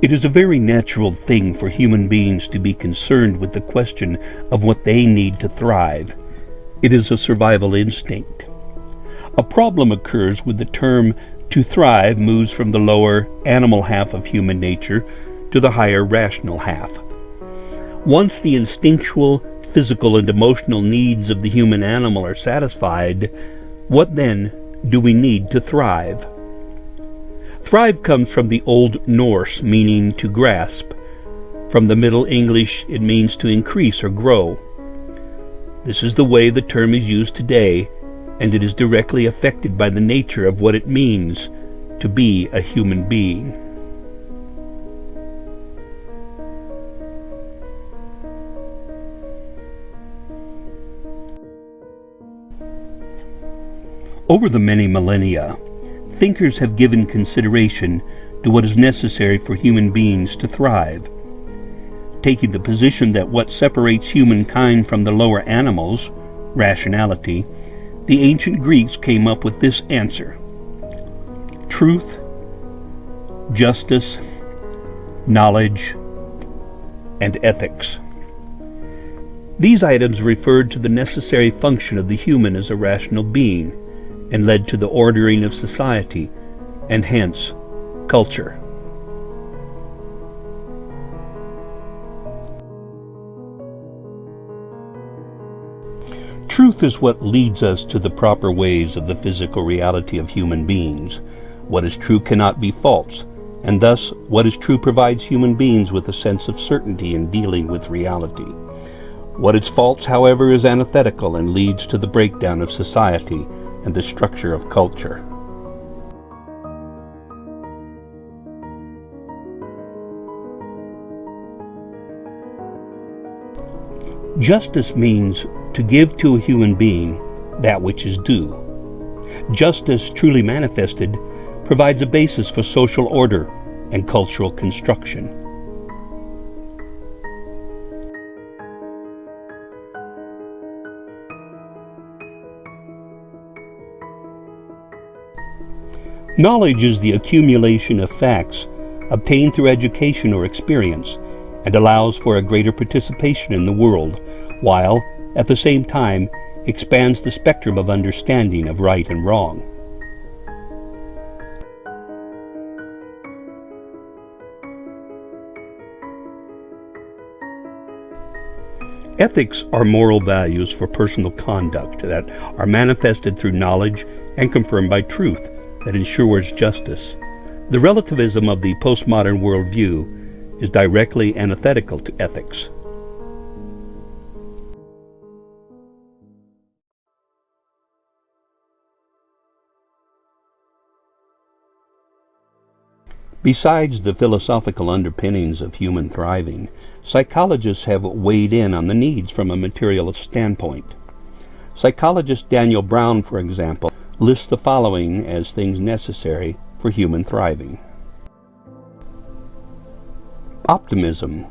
It is a very natural thing for human beings to be concerned with the question of what they need to thrive. It is a survival instinct. A problem occurs when the term to thrive moves from the lower animal half of human nature to the higher rational half. Once the instinctual, physical, and emotional needs of the human animal are satisfied, what then do we need to thrive? Thrive comes from the Old Norse, meaning to grasp. From the Middle English, it means to increase or grow. This is the way the term is used today, and it is directly affected by the nature of what it means to be a human being. Over the many millennia, thinkers have given consideration to what is necessary for human beings to thrive. Taking the position that what separates humankind from the lower animals, rationality, the ancient Greeks came up with this answer: truth, justice, knowledge, and ethics. These items referred to the necessary function of the human as a rational being, and led to the ordering of society, and hence, culture. Truth is what leads us to the proper ways of the physical reality of human beings. What is true cannot be false, and thus what is true provides human beings with a sense of certainty in dealing with reality. What is false, however, is antithetical and leads to the breakdown of society and the structure of culture. Justice means to give to a human being that which is due. Justice, truly manifested, provides a basis for social order and cultural construction. Knowledge is the accumulation of facts obtained through education or experience, and allows for a greater participation in the world, while, at the same time, expands the spectrum of understanding of right and wrong. Ethics are moral values for personal conduct that are manifested through knowledge and confirmed by truth that ensures justice. The relativism of the postmodern worldview is directly antithetical to ethics. Besides the philosophical underpinnings of human thriving, psychologists have weighed in on the needs from a materialist standpoint. Psychologist Daniel Brown, for example, lists the following as things necessary for human thriving: optimism,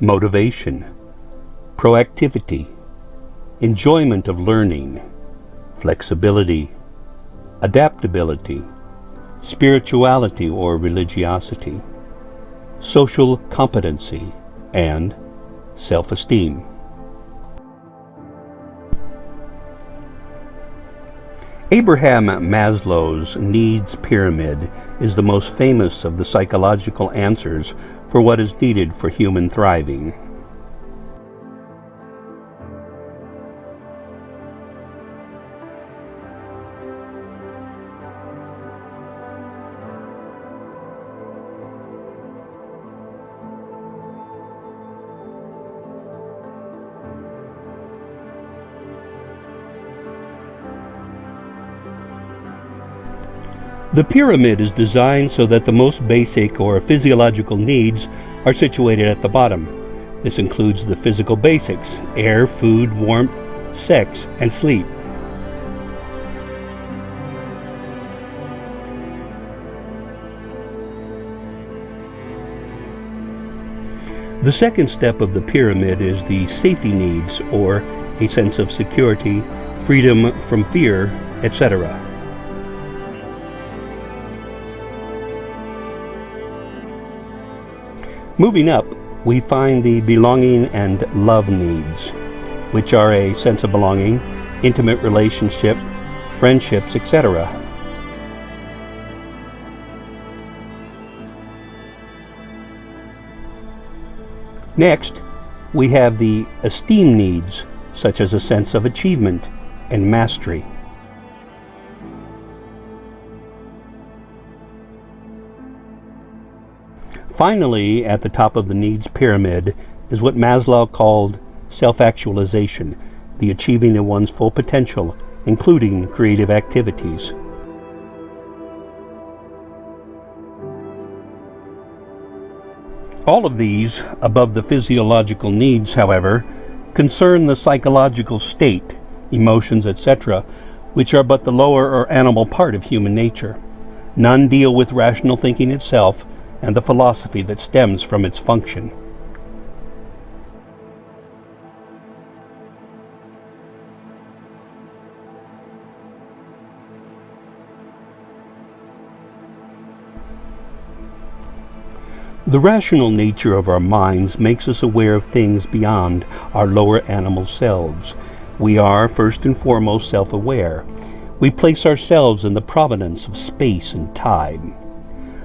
motivation, proactivity, enjoyment of learning, flexibility, adaptability, spirituality or religiosity, social competency, and self-esteem. Abraham Maslow's needs pyramid is the most famous of the psychological answers for what is needed for human thriving. The pyramid is designed so that the most basic or physiological needs are situated at the bottom. This includes the physical basics: air, food, warmth, sex, and sleep. The second step of the pyramid is the safety needs, or a sense of security, freedom from fear, etc. Moving up, we find the belonging and love needs, which are a sense of belonging, intimate relationship, friendships, etc. Next, we have the esteem needs, such as a sense of achievement and mastery. Finally, at the top of the needs pyramid is what Maslow called self-actualization, the achieving of one's full potential, including creative activities. All of these, above the physiological needs, however, concern the psychological state, emotions, etc., which are but the lower or animal part of human nature. None deal with rational thinking itself and the philosophy that stems from its function. The rational nature of our minds makes us aware of things beyond our lower animal selves. We are, first and foremost, self-aware. We place ourselves in the providence of space and time.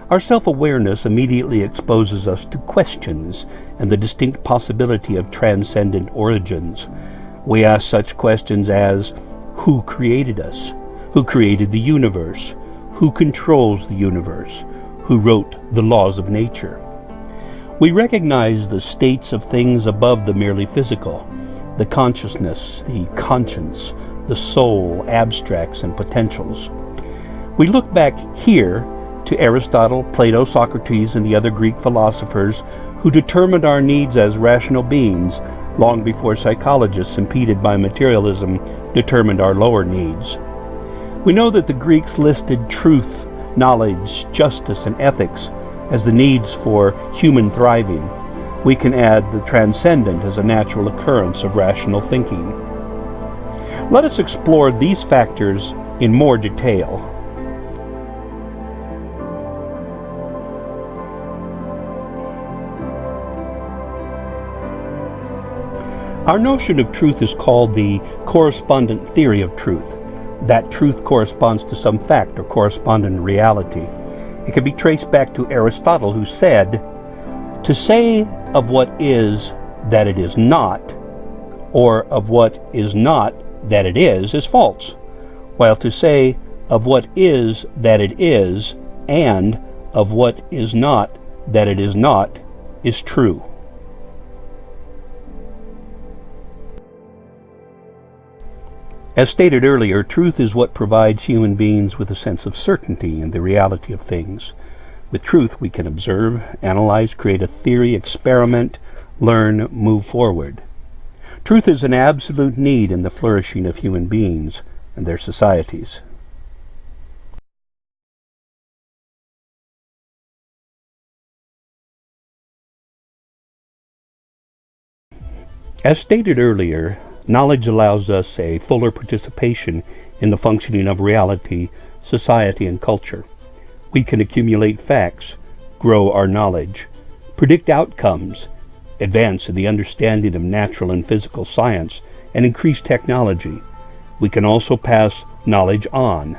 Our self-awareness immediately exposes us to questions and the distinct possibility of transcendent origins. We ask such questions as, who created us? Who created the universe? Who controls the universe? Who wrote the laws of nature? We recognize the states of things above the merely physical, the consciousness, the conscience, the soul, abstracts, and potentials. We look back here to Aristotle, Plato, Socrates, and the other Greek philosophers who determined our needs as rational beings long before psychologists, impeded by materialism, determined our lower needs. We know that the Greeks listed truth, knowledge, justice, and ethics as the needs for human thriving. We can add the transcendent as a natural occurrence of rational thinking. Let us explore these factors in more detail. Our notion of truth is called the correspondent theory of truth. That truth corresponds to some fact or correspondent reality. It can be traced back to Aristotle, who said, "To say of what is that it is not, or of what is not that it is false, while to say of what is that it is, and of what is not that it is not, is true." As stated earlier, truth is what provides human beings with a sense of certainty in the reality of things. With truth, we can observe, analyze, create a theory, experiment, learn, move forward. Truth is an absolute need in the flourishing of human beings and their societies. As stated earlier, knowledge allows us a fuller participation in the functioning of reality, society, and culture. We can accumulate facts, grow our knowledge, predict outcomes, advance in the understanding of natural and physical science, and increase technology. We can also pass knowledge on.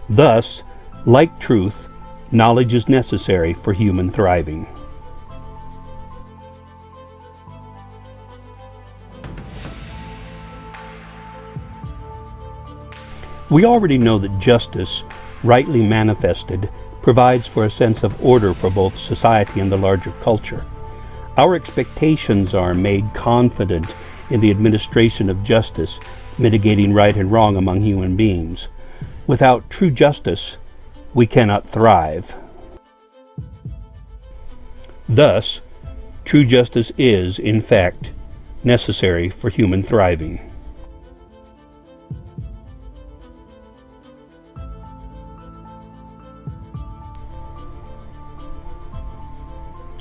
Thus, like truth, knowledge is necessary for human thriving. We already know that justice, rightly manifested, provides for a sense of order for both society and the larger culture. Our expectations are made confident in the administration of justice, mitigating right and wrong among human beings. Without true justice, we cannot thrive. Thus, true justice is, in fact, necessary for human thriving.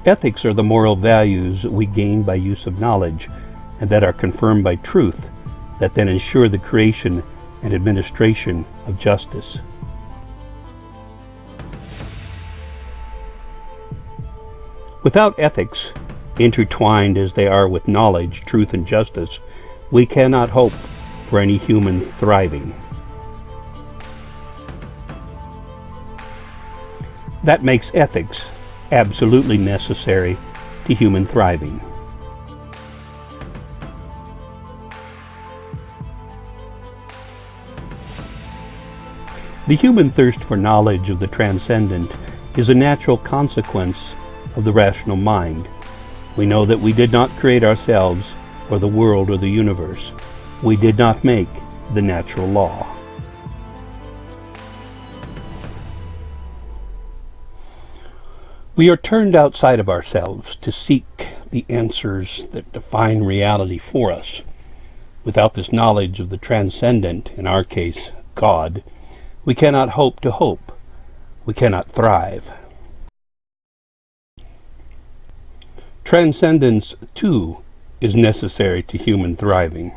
Ethics are the moral values we gain by use of knowledge, and that are confirmed by truth, that then ensure the creation and administration of justice. Without ethics, intertwined as they are with knowledge, truth, and justice, we cannot hope for any human thriving. That makes ethics absolutely necessary to human thriving. The human thirst for knowledge of the transcendent is a natural consequence of the rational mind. We know that we did not create ourselves or the world or the universe. We did not make the natural law. We are turned outside of ourselves to seek the answers that define reality for us. Without this knowledge of the transcendent, in our case, God, we cannot hope to hope. We cannot thrive. Transcendence, too, is necessary to human thriving.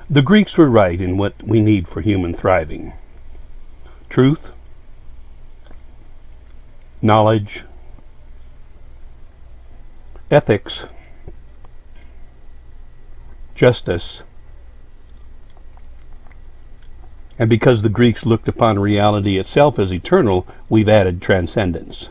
The Greeks were right in what we need for human thriving. Truth, knowledge, ethics, justice, and because the Greeks looked upon reality itself as eternal, we've added transcendence.